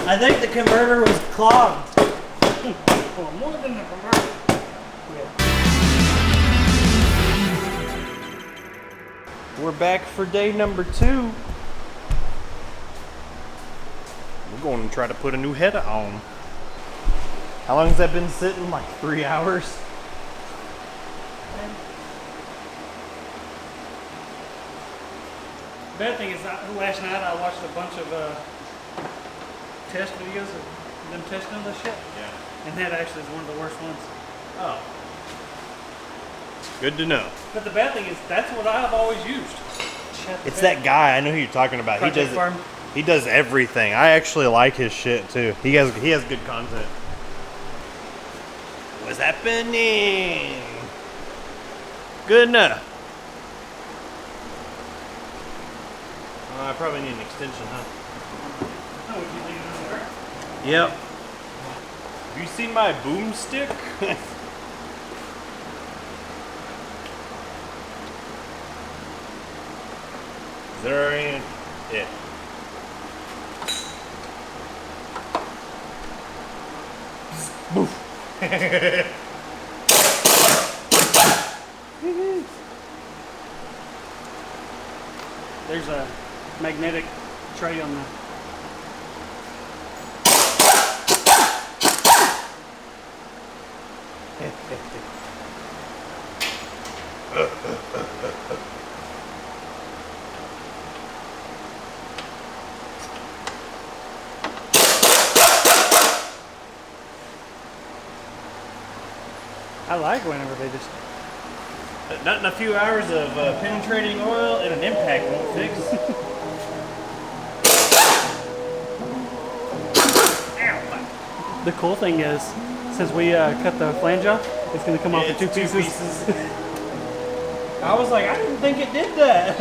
I think the converter was clogged. Well, more than the converter. We're back for day number 2. We're going to try to put a new header on. How long has that been sitting? Like 3 hours? Bad thing is, last night I watched a bunch of test videos of them testing this shit. Yeah. And that actually is one of the worst ones. Oh. Good to know. But the bad thing is, that's what I've always used. It's that guy. I know who you're talking about. Project Farm. He does everything. I actually like his shit too. He has good content. What's happening? Good enough. I probably need an extension, huh? Oh, would you leave it in there? Yep. Have you seen my boomstick? Is there already it? Boof. There's a magnetic tray on the. I like whenever they just. Not in a few hours of penetrating oil and an impact won't fix. The cool thing is, since we cut the flange off, it's going to come off in two pieces. I was like, I didn't think it did that.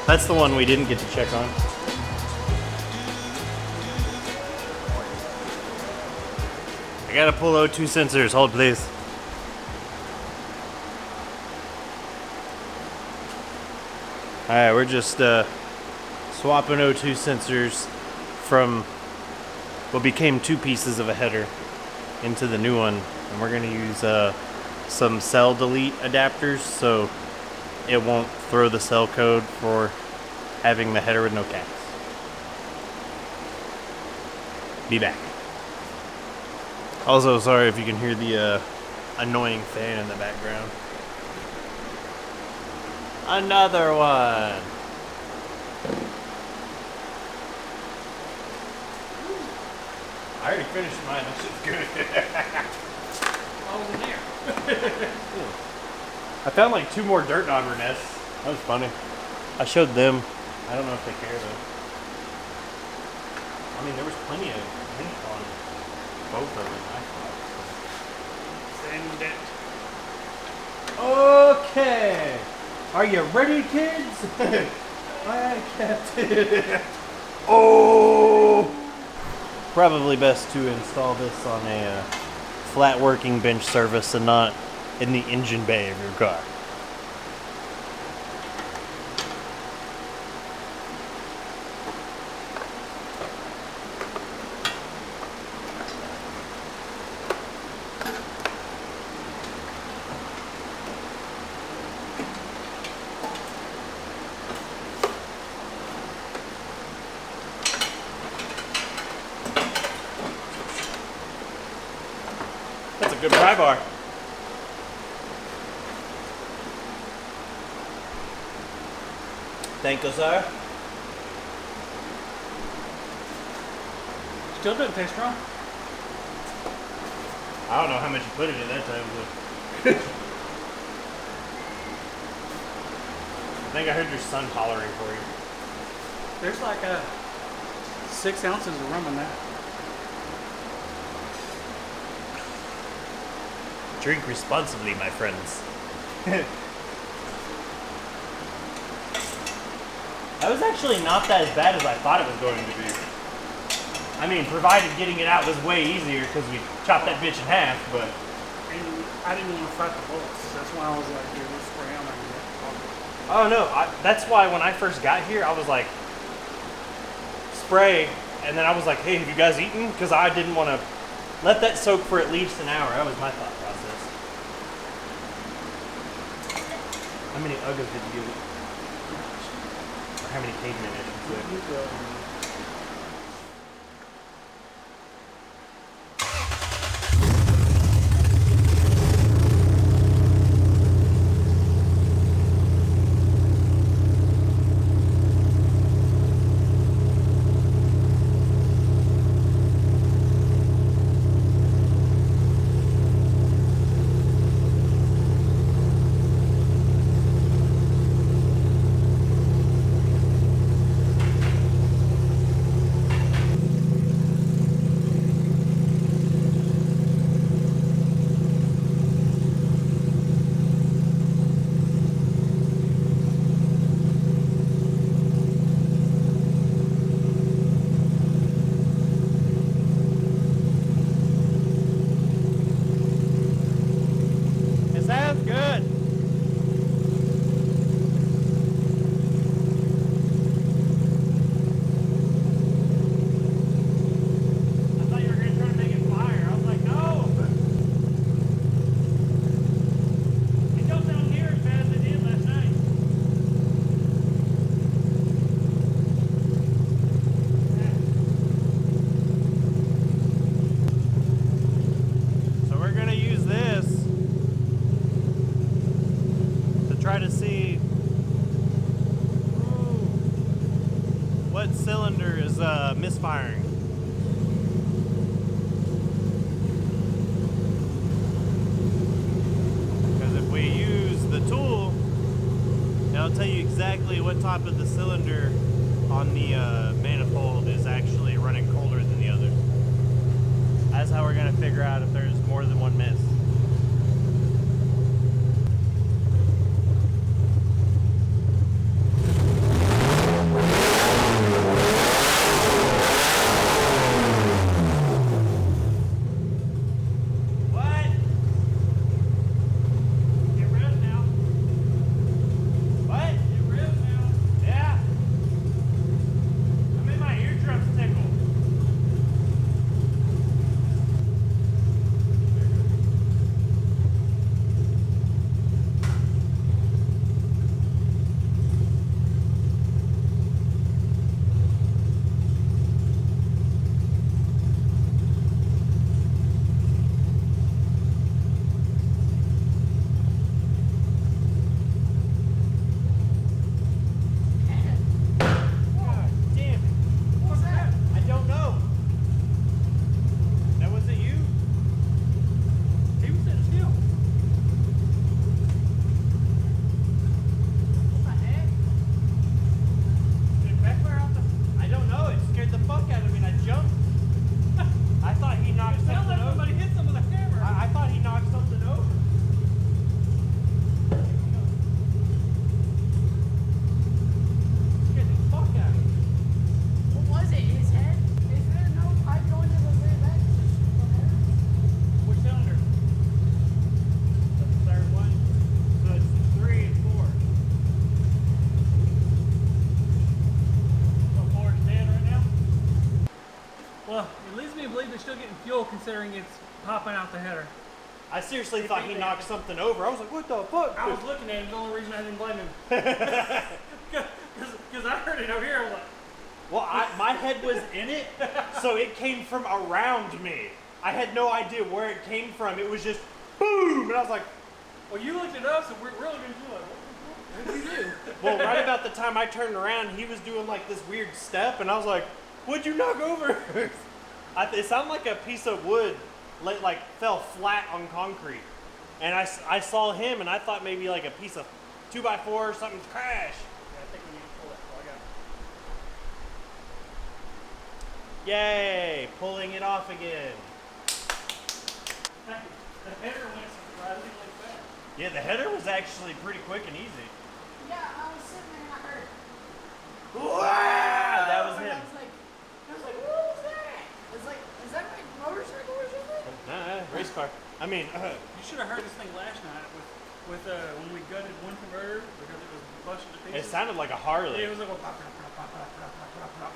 That's the one we didn't get to check on. I gotta pull O2 sensors. Hold, please. Alright, we're just swapping O2 sensors from what became 2 pieces of a header into the new one. And we're gonna use some cell delete adapters so it won't throw the cell code for having the header with no cats. Be back. Also, sorry if you can hear the annoying fan in the background. Another one. I already finished mine. That shit's good. I was in there. I found like 2 more dirt dauber nests. That was funny. I showed them. I don't know if they care though. I mean, there was plenty of both of them, I thought. Send it. Okay. Are you ready, kids? I can't. Oh! Probably best to install this on a flat working bench surface and not in the engine bay of your car. That's a good pry bar. Thank you, sir. Still doesn't taste wrong. I don't know how much you put in it that time, but I think I heard your son hollering for you. There's like 6 ounces of rum in that. Drink responsibly, my friends. That was actually not that as bad as I thought it was going to be. I mean, provided getting it out was way easier because we chopped that bitch in half, but... And I didn't want to fight the bullets. That's why I was like, here, let's spray on there. Oh no, that's why when I first got here, I was like, spray, and then I was like, hey, have you guys eaten? Because I didn't want to let that soak for at least an hour. That was my thought process. How many Uggas did you give it? Or how many cavemen, I should say? Misfiring. Because if we use the tool, it'll tell you exactly what top of the cylinder on the manifold is actually running colder than the other. That's how we're going to figure out if there's more than one miss. It leads me to believe they're still getting fuel considering it's popping out the header. I seriously thought he knocked something over. I was like, what the fuck? I was looking at it, the only reason I didn't blame him. Because I heard it over here, I was like, Well, my head was in it, so it came from around me. I had no idea where it came from. It was just boom, and I was like, well, you looked at us and we're really going to do it. What did you do? well, right about the time I turned around, he was doing like this weird step, and I was like, what'd you knock over? It sounded like a piece of wood like fell flat on concrete. And I saw him, and I thought maybe like a piece of 2x4 or something crashed. Yeah, I think we need to pull that plug out. Yay, pulling it off again. The header went surprisingly fast. Yeah, the header was actually pretty quick and easy. Yeah, I was sitting there and I heard. Wow, that was And him. I was like, what was that? It's like, is that my motorcycle or something? Nah, race car. I mean, You should have heard this thing last night with when we gutted one converter because it was busted to it pieces. sounded like a Harley. It was like a pop, pop, pop, pop, pop, pop, pop, pop.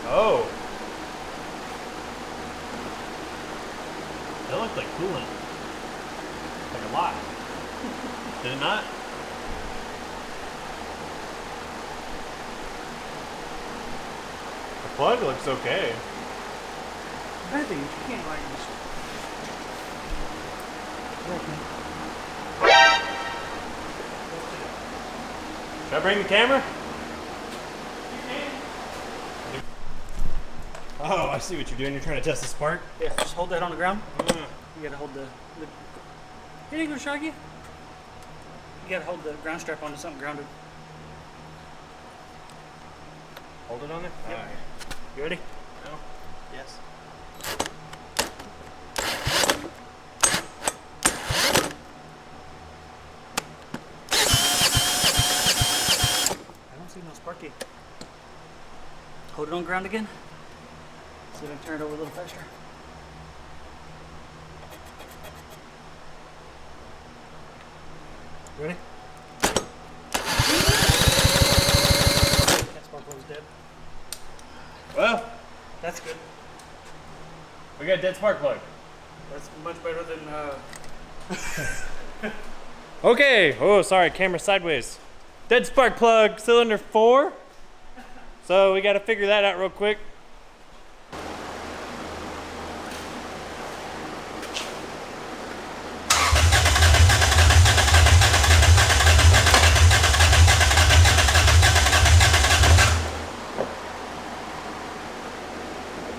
Oh. That looked like coolant. Like a lot. Did it not? The plug looks okay. The bad thing is you can't like just. Should I bring the camera? Oh, I see what you're doing. You're trying to test the spark? Yeah, just hold that on the ground. You gotta hold the it ain't gonna shock you. You gotta hold the ground strap onto something grounded. Hold it on there? Yep. Alright. You ready? No. Yes. I don't see no sparky. Hold it on ground again. See if I can turn it over a little faster. Ready? That spark plug's dead. Well, That's good. we got a dead spark plug. That's much better than Okay. Oh, sorry. Camera sideways. Dead spark plug, cylinder 4. So we got to figure that out real quick.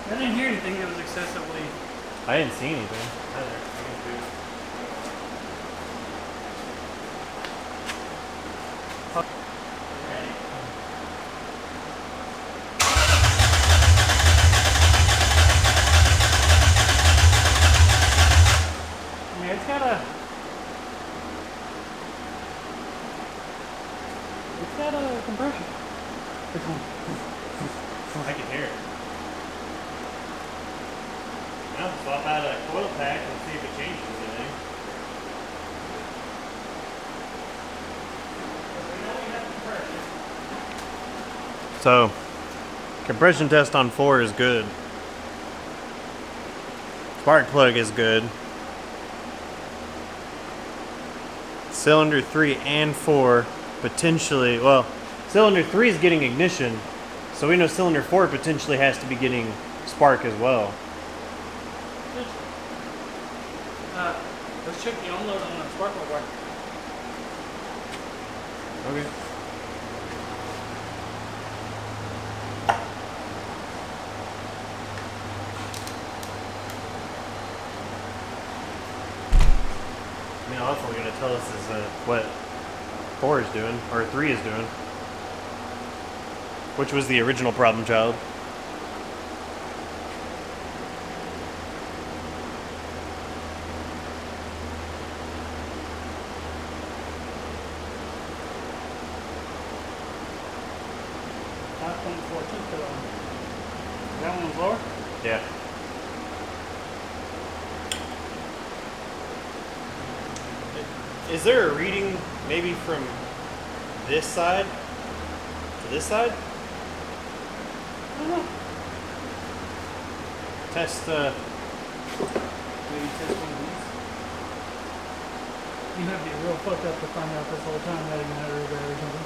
I didn't hear anything that was excessively. I didn't see anything. Either. I mean, it's got a compression. Which one? I can hear it. Now swap out a coil pack and see if it changes anything. So, compression test on 4 is good. Spark plug is good. Cylinder 3 and 4 potentially, well, cylinder 3 is getting ignition, so we know cylinder 4 potentially has to be getting spark as well. Let's check the unload on the spark plug. Okay. I mean, all it's only going to tell us is what 4 is doing, or 3 is doing. Which was the original problem child. That one was lower? Yeah. Is there a reading maybe from this side to This side? Test, maybe test one of these. You have to be real fucked up to find out this whole time that even had a rear or something.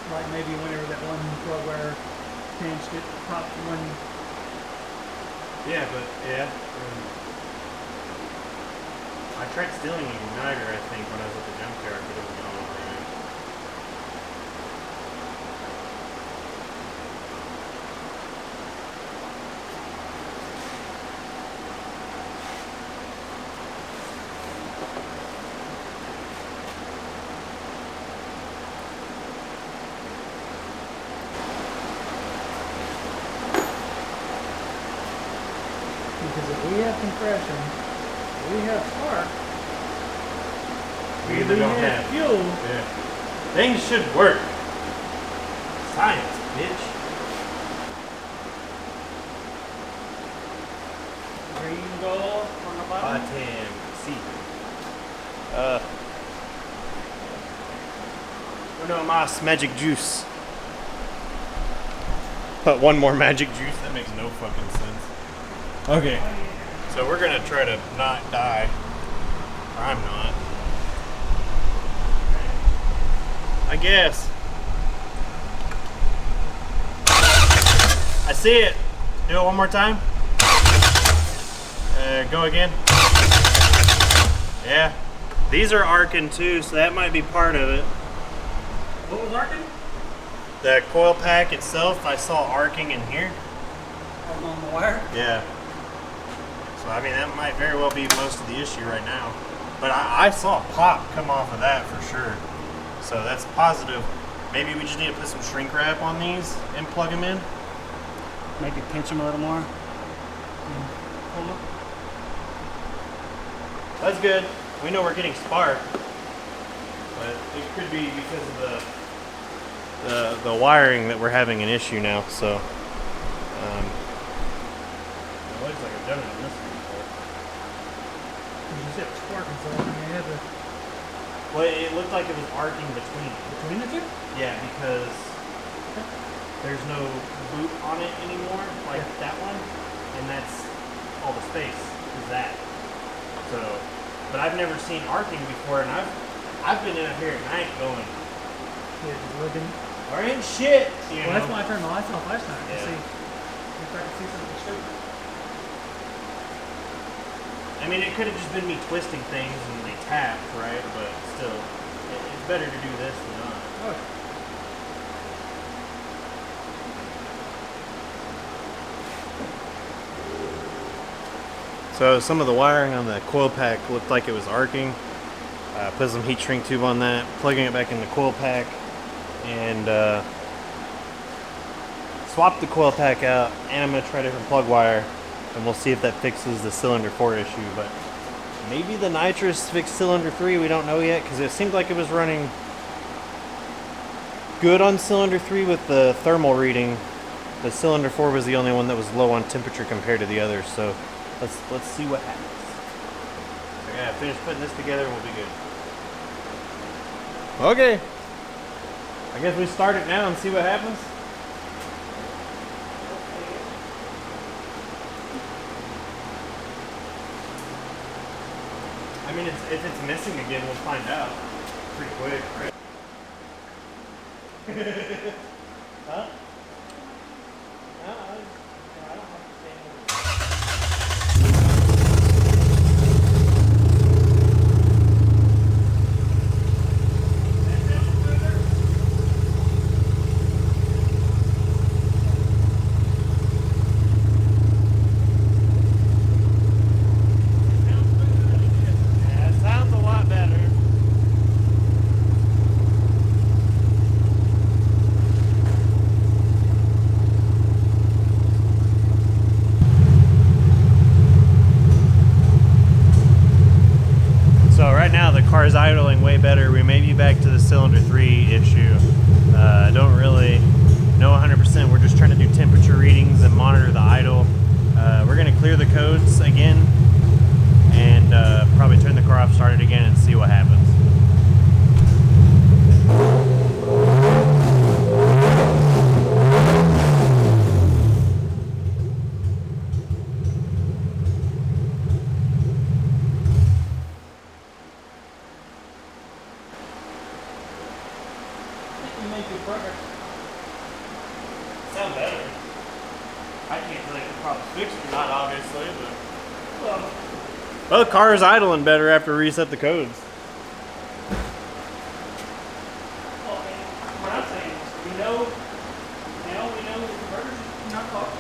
Like maybe whenever that one plug wire changed it, popped one. Yeah, but yeah. I tried stealing an igniter, I think, when I was at the junkyard, but it was gone already. Because if we have compression, we have spark. We either don't have fuel. Yeah. Things should work. Science, bitch. Green gold on the bottom. Bottom C. Uno mas magic juice. But one more magic juice? That makes no fucking sense. Okay. So we're gonna try to not die. Or I'm not. I guess. I see it. Do it one more time. Go again. Yeah. These are arcing too, so that might be part of it. What was arcing? The coil pack itself, I saw arcing in here. On the wire? Yeah. So I mean, that might very well be most of the issue right now. But I saw a pop come off of that for sure. So that's positive. Maybe we just need to put some shrink wrap on these and plug them in. Maybe pinch them a little more. Pull them. That's good. We know we're getting spark, but it could be because of the wiring that we're having an issue now. So it looks like I've done it on this one before. You said it was sparking, so I mean, you had to. Well, it looked like it was arcing between Between the two? Yeah, because there's no boot on it anymore, like that one, and that's all the space is that. So, but I've never seen arcing before, and I've been in here at night going, Yeah, just looking. there ain't shit. You Well, know? that's why I turned the lights off last night to Yeah. see if I could see something straight. I mean, it could have just been me twisting things and they tapped, right? But still, it's better to do this than not. Oh. So some of the wiring on the coil pack looked like it was arcing. Put some heat shrink tube on that, plugging it back in the coil pack, and swap the coil pack out. And I'm going to try a different plug wire, and we'll see if that fixes the cylinder 4 issue. But maybe the nitrous fixed cylinder 3, we don't know yet, because it seemed like it was running good on cylinder 3 with the thermal reading. The cylinder 4 was the only one that was low on temperature compared to the others. So let's see what happens. I gotta finish putting this together and we'll be good. Okay. I guess we start it now and see what happens. I mean, if it's missing again, we'll find out pretty quick, right? Huh? No, I don't understand. Yeah, it sounds a lot better. So right now the car is idling way better. We may be back to the cylinder 3 issue. I don't really know 100%. We're just trying to do temperature readings and monitor the idle. We're gonna clear the codes again and probably turn the car off, start it again, and see what happens. Sound better. I can't tell if the problem's fixed or not, obviously, but well, the car is idling better after we reset the codes. Well, what I'm saying is, we know the converter's not clogged.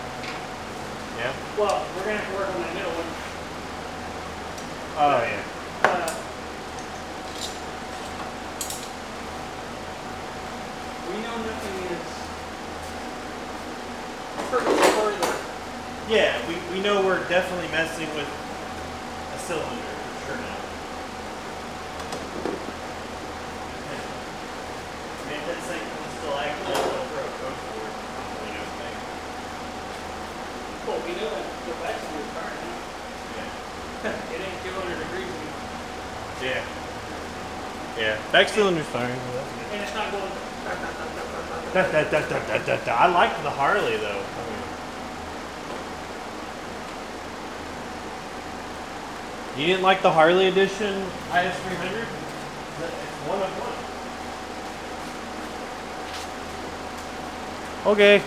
Yeah. Well, we're gonna have to work on that middle one. Oh yeah. We know nothing is further. Yeah, we know we're definitely messing with a cylinder for sure now. Man, that thing can still active, I'll throw a code for it. We know thing. Well, we know that the back of your car now. Yeah. It ain't 200 degrees anymore. Yeah. Yeah. Back cylinder's fine. And it's not going. I like the Harley though. You didn't like the Harley edition IS300? It's one of one. Okay.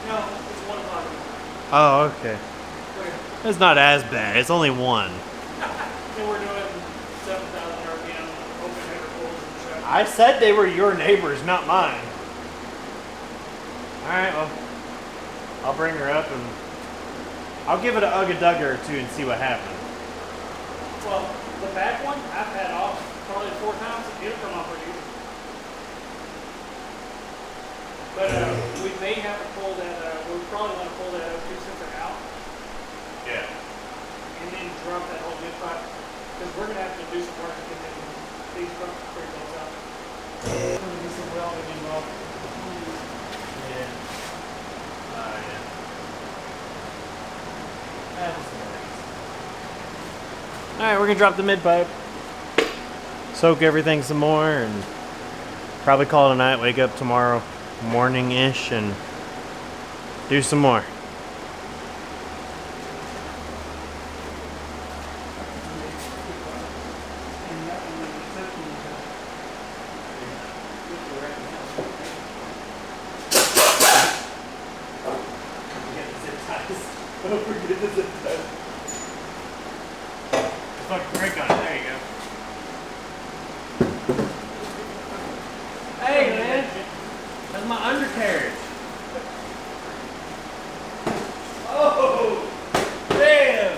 No, it's one o'clock. Oh, okay. It's not as bad. It's only one. And we're doing 7,000 RPM open header pulls in the truck. I said they were your neighbors, not mine. Alright, well, I'll bring her up and I'll give it a ugga-dugger or two and see what happens. Well, the back one I've had off probably 4 times. It'll come off pretty easy. But we may have to pull that. We probably want to pull that O2 sensor out Yeah. and then drop that whole mid pipe because we're gonna have to do some work to get these front brake bolts out. There's gonna be some welding involved. Yeah. Yeah. Alright, we're gonna drop the mid pipe, soak everything some more, and probably call it a night. Wake up tomorrow morning-ish and do some more. Fucking brake on it. There you go. Hey, man. That's my undercarriage. Oh, damn.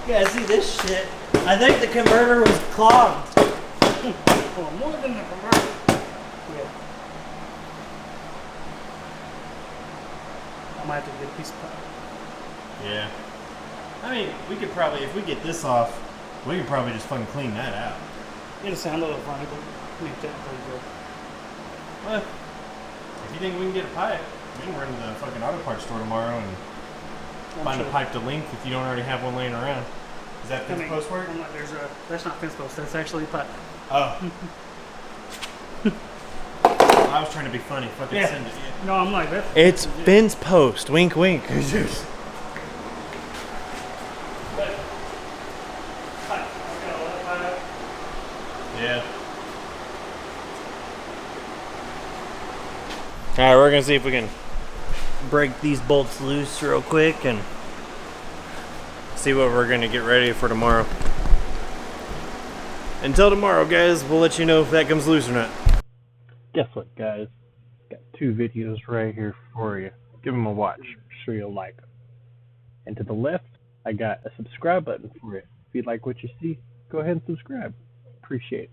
You guys see this shit? I think the converter was clogged. Well, more than the converter. Yeah. I might have to get a piece of pipe. Yeah. I mean, we could probably, if we get this off, we could probably just fucking clean that out. It'll sound a little funny, but we can technically go. Well, if you think we can get a pipe, we can run to the fucking auto parts store tomorrow and find a pipe to length if you don't already have one laying around. Is that fence post work? That's not fence post. That's actually a pipe. Oh. I was trying to be funny. Fucking Yeah. send it. Yeah. No, I'm like that. It's fence post. Wink, wink. But, pipe. I've got all that pipe. Yeah. Alright, we're gonna see if we can break these bolts loose real quick and see what we're gonna get ready for tomorrow. Until tomorrow, guys, we'll let you know if that comes loose or not. Guess what, guys? Got 2 videos right here for you. Give them a watch. Sure you'll like them. And to the left, I got a subscribe button for you. If you like what you see, go ahead and subscribe. Appreciate it.